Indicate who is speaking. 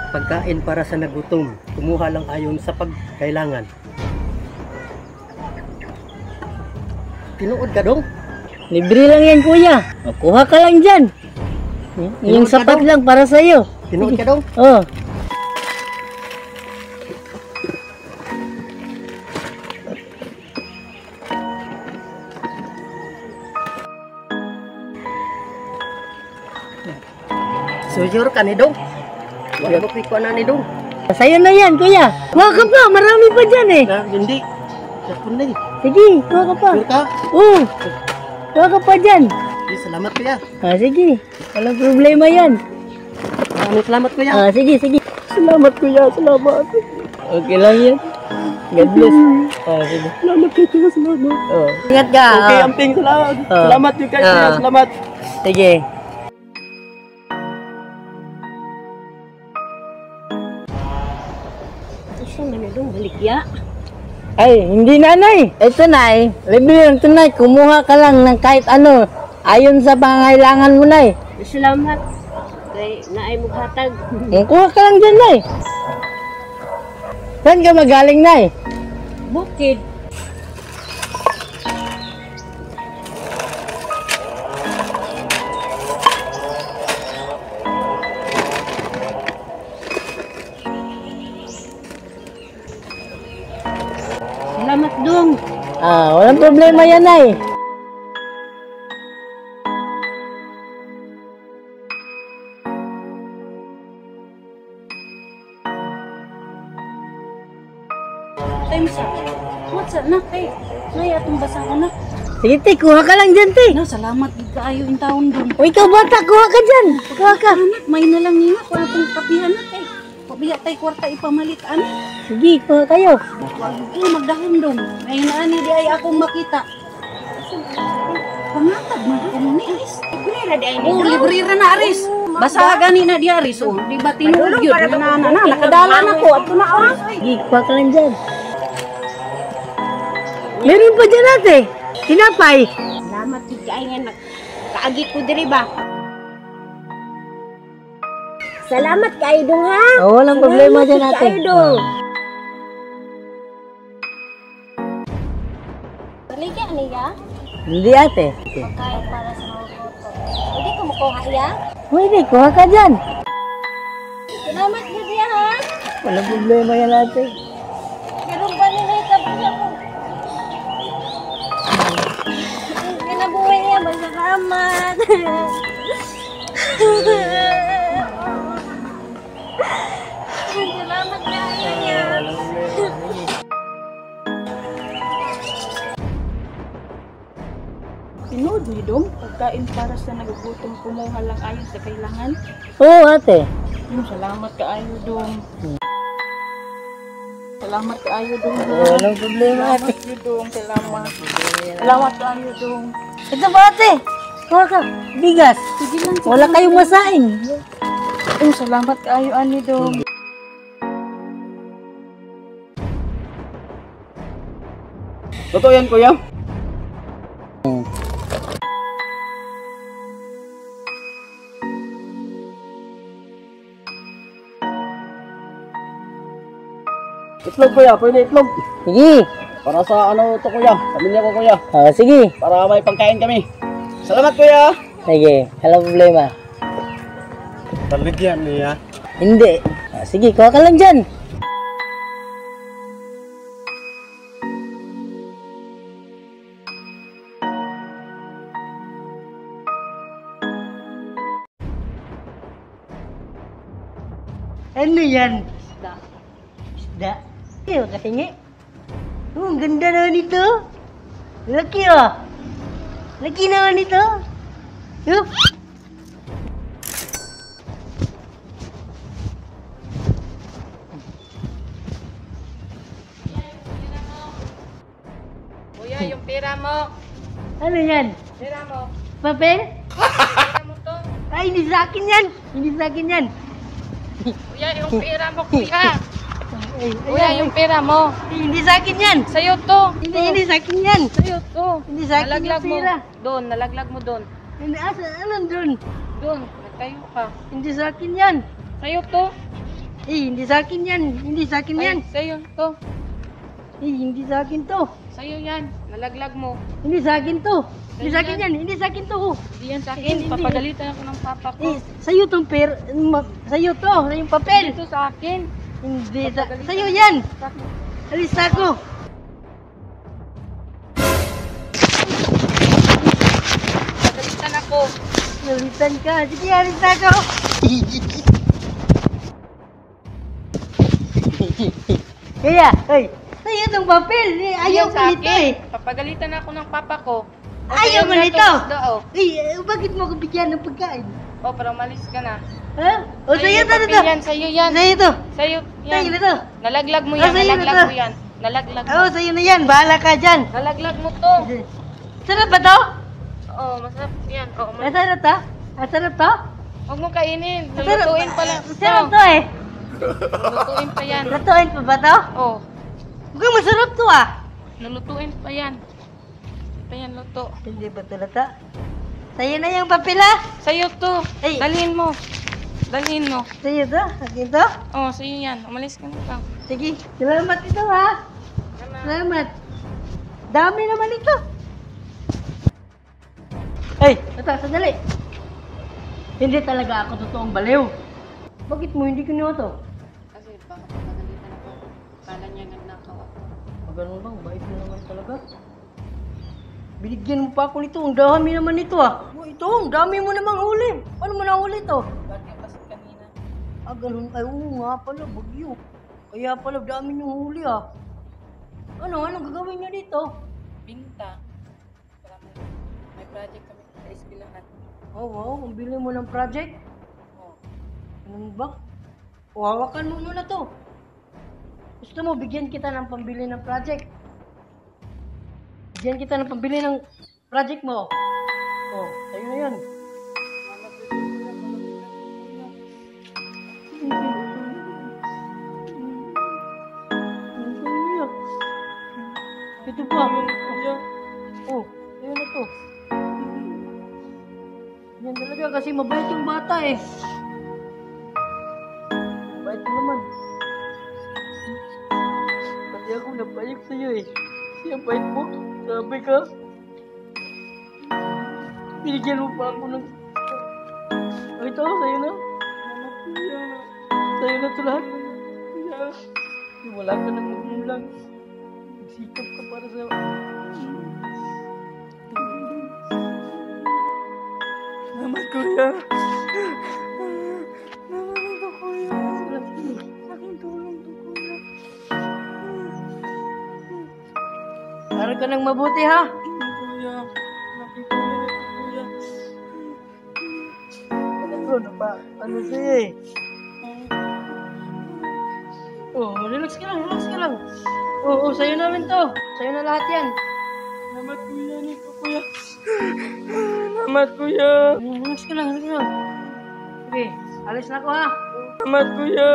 Speaker 1: Pagkain para sa nagutom. Kumuha lang ayon sa pagkailangan. Tinuod ka dong?
Speaker 2: Libre lang yan, kuya. O, kuha ka lang dyan. Yung
Speaker 1: Tinuod ka
Speaker 2: sapat
Speaker 1: dong?
Speaker 2: lang para sa'yo.
Speaker 1: Tinuod ka dong?
Speaker 2: Oh.
Speaker 1: Sure ka ni dong? Wala mo pikuan na ni dong?
Speaker 2: Sa'yo na yan, kuya. Kuha ka pa. Marami pa dyan eh.
Speaker 1: Na, hindi. Sakon na eh.
Speaker 2: Sige, kuha ka pa.
Speaker 1: Sure ka?
Speaker 2: Oo. Kuha ka pa dyan.
Speaker 1: Salamat kuya.
Speaker 2: Sige. Walang problema yan.
Speaker 1: Maraming salamat kuya.
Speaker 2: Sige, sige.
Speaker 1: Salamat kuya, salamat.
Speaker 2: Okay lang yan. God bless. Sige.
Speaker 1: Salamat kuya, salamat.
Speaker 2: Ingat ka.
Speaker 1: Okay, amping, salamat. Salamat yung kuya, salamat.
Speaker 2: Sige.
Speaker 3: Isang na dong baligya.
Speaker 2: Ay, hindi nanay. Ito nay. Libre lang ito nay. Kumuha ka lang ng kahit ano. Ayon sa pangailangan mo nay.
Speaker 3: Salamat. Kay naay mo hatag.
Speaker 2: Kuha ka lang dyan nay. Saan ka magaling nay?
Speaker 3: Bukid. Salamat dong.
Speaker 2: Walang problema yan nay.
Speaker 3: Time sa. What's up na kay? Nay atong basa ko na.
Speaker 2: Sige te, kuha ka lang dyan te.
Speaker 3: No, salamat gid kaayo in taon dong.
Speaker 2: O ikaw bata, kuha ka dyan. Kuha ka.
Speaker 3: Anak, may na lang nina ko atong kapihan na kay. Pabiya tay kwarta ipamalit ani.
Speaker 2: Sige, kuha kayo.
Speaker 3: Wag ko magdahom dong. May naani di ay akong makita. Pangatag man ko ni Aris. Libre di ay ni. Oh, libre ra na Aris. Basa gani na di Aris oh. Di ba tinuod yun? Na nakadala na ko ato na oras.
Speaker 2: Sige, kuha ka lang dyan. Meron pa dyan ate. Tinapay.
Speaker 3: Salamat gid kay nga kaagi ko diri ba. Salamat kay dong ha.
Speaker 2: Walang problema dyan ate.
Speaker 3: Kay dong. Baligya niya.
Speaker 2: Hindi ate.
Speaker 3: Pagkain para sa mga boto. Hindi ko makuha ya.
Speaker 2: Pwede, kuha ka dyan.
Speaker 3: Salamat gid ya ha.
Speaker 2: Walang problema yan ate.
Speaker 3: Meron pa nila itabuhan mo. Kinabuhay niya, masalamat. Salamat kaya niya.
Speaker 4: Tinood ni dong, pagkain para sa nagugutom kumuha lang ayon sa kailangan.
Speaker 2: Oo ate.
Speaker 4: Salamat kaayo dong. Salamat kaayo dong.
Speaker 2: Walang problema ate.
Speaker 4: Salamat yun, dong. Salamat. Salamat kaayo dong.
Speaker 2: Ito ba ate? Kuha ka. Bigas.
Speaker 4: Sige lang.
Speaker 2: Wala kayong masaing.
Speaker 4: Salamat kaayo ani dong.
Speaker 1: Totoo yan kuya? Itlog kuya, pwede itlog.
Speaker 2: Sige.
Speaker 1: Para sa ano to kuya, pamilya ko kuya.
Speaker 2: Sige.
Speaker 1: Para may pangkain kami. Salamat kuya.
Speaker 2: Sige. Walang problema.
Speaker 1: Paligyan niya.
Speaker 2: Hindi. Sige, kuha ka lang dyan. Ano yan?
Speaker 3: Isda.
Speaker 2: Isda. Iyo, katingi. Ang ganda naman ito. Laki oh. Laki naman ito. Yup.
Speaker 4: Kuya, yung pera mo.
Speaker 2: Ano yan?
Speaker 4: Pera mo.
Speaker 2: Papel?
Speaker 4: Pera mo to.
Speaker 2: Ay, hindi sa akin yan. Hindi sa akin yan.
Speaker 4: Kuya, yung pera mo, kuya.
Speaker 2: Ay,
Speaker 4: Kuya,
Speaker 2: ayan.
Speaker 4: yung pera mo.
Speaker 2: Hindi sa akin yan.
Speaker 4: Sa'yo to.
Speaker 2: Hindi sa akin yan.
Speaker 4: Sa'yo to.
Speaker 2: Hindi sa akin
Speaker 4: Nalaglag
Speaker 2: yung
Speaker 4: mo.
Speaker 2: pera.
Speaker 4: Doon, nalaglag mo doon.
Speaker 2: Hindi, asa, anong dun?
Speaker 4: Doon, nagtayo ka.
Speaker 2: Hindi sa akin yan.
Speaker 4: Sa'yo to.
Speaker 2: hindi sa akin yan. Hindi sa akin yan.
Speaker 4: Ay, sa'yo to.
Speaker 2: Hindi sa akin to.
Speaker 4: Sa'yo yan. Nalaglag mo.
Speaker 2: Hindi sa akin to. Hindi sa akin yan. Hindi sa akin to.
Speaker 4: Hindi yan sa
Speaker 2: Hindi.
Speaker 4: akin. Papagalitan ako ng papa ko.
Speaker 2: Sa'yo tong sa'yo to. Yung papel.
Speaker 4: Ito sa akin.
Speaker 2: Hindi sa... Sa'yo yan. Alis na ako.
Speaker 4: Papagalitan ako.
Speaker 2: Nalitan ka. Sige, alis na ako. Kaya, sa'yo tong papel. Ayaw ko
Speaker 4: Sa
Speaker 2: nito
Speaker 4: akin. Papagalitan ako ng papa ko.
Speaker 2: Ayaw mo
Speaker 4: Sa'yo
Speaker 2: nito.
Speaker 4: na to, isda, oh.
Speaker 2: Bakit mo ko bigyan ng pagkain?
Speaker 4: Oh, pero umalis ka na.
Speaker 2: Ha? O, sa'yo to,
Speaker 4: papel yan, sa'yo yan.
Speaker 2: Sa'yo to.
Speaker 4: Sa'yo yan.
Speaker 2: Sa'yo na to.
Speaker 4: Nalaglag mo yan,
Speaker 2: sa'yo na
Speaker 4: nalaglag
Speaker 2: to.
Speaker 4: mo yan. Nalaglag mo.
Speaker 2: Oo, sa'yo na yan. Bahala ka dyan.
Speaker 4: Nalaglag mo to.
Speaker 2: Sarap ba to?
Speaker 4: Oo, masarap yan. Oo,
Speaker 2: Masarap to? Masarap to?
Speaker 4: huwag mo kainin.
Speaker 2: Masarap.
Speaker 4: Lulutuin pa lang.
Speaker 2: Masarap to eh.
Speaker 4: Lulutuin pa yan.
Speaker 2: Lutuin pa ba to?
Speaker 4: Oh,
Speaker 2: Mukhang masarap to ah.
Speaker 4: lulutuin pa yan. Pa yan, luto.
Speaker 2: Hindi ba to lata? Sa'yo na yung papel ah.
Speaker 4: Sa'yo to.
Speaker 2: Ay.
Speaker 4: Dalhin mo. Dalhin mo.
Speaker 2: Sa'yo to? Akin to?
Speaker 4: Oh, sa'yo yan. Umalis ka na lang.
Speaker 2: Sige. Salamat ito ha. Salamat. Dami naman ito. Ay, ito, sandali. Hindi talaga ako totoong baliw. Bakit mo hindi kinuha to?
Speaker 4: Kasi baka papagalitan ako. Kala niya nagnakaw ako.
Speaker 2: Ganun bang, bait mo naman talaga. Binigyan mo pa ako nito. Ang dami naman nito ah. Ito, ang dami mo namang huli. Paano mo nahuli to?
Speaker 4: Bagay kasi kanina.
Speaker 2: Ganun. Ay, oo nga pala, bagyo. Kaya pala, dami niyong huli ah. Anong gagawin niyo dito?
Speaker 4: Binta. Para may project kami sa eskwelahan.
Speaker 2: Oh, wow, ang bili mo ng project.
Speaker 4: Oh.
Speaker 2: Ano ba? O, hawakan mo muna to. Gusto mo, bigyan kita ng pambili ng project. Bigyan kita ng pambili ng project mo. Oh, tayo na yan. Ito pa. Oh, ayun na to. Yan talaga kasi mabait yung bata eh. Mabait mo naman. Pati ako napayag sa'yo eh. Siya bait mo. Sabi ka. Binigyan mo pa ako ng... Oh, ito, sa'yo na. Sa'yo na ito lahat. Wala ka nang magulang. Nagsikap ka para sa... Salamat, kuya. Salamat ito, kuya. Aking tulong to, kuya. Harap ka ng mabuti, ha? Kuya. Aking tulong ito, kuya. Ano sa'yo eh? Oh, relax ka lang. Oo, sa'yo na rin to. Sa'yo na lahat yan. Salamat, kuya. Nito, kuya. Salamat, kuya. Relax ka lang. Sige, alis na ako, ha? Salamat, kuya.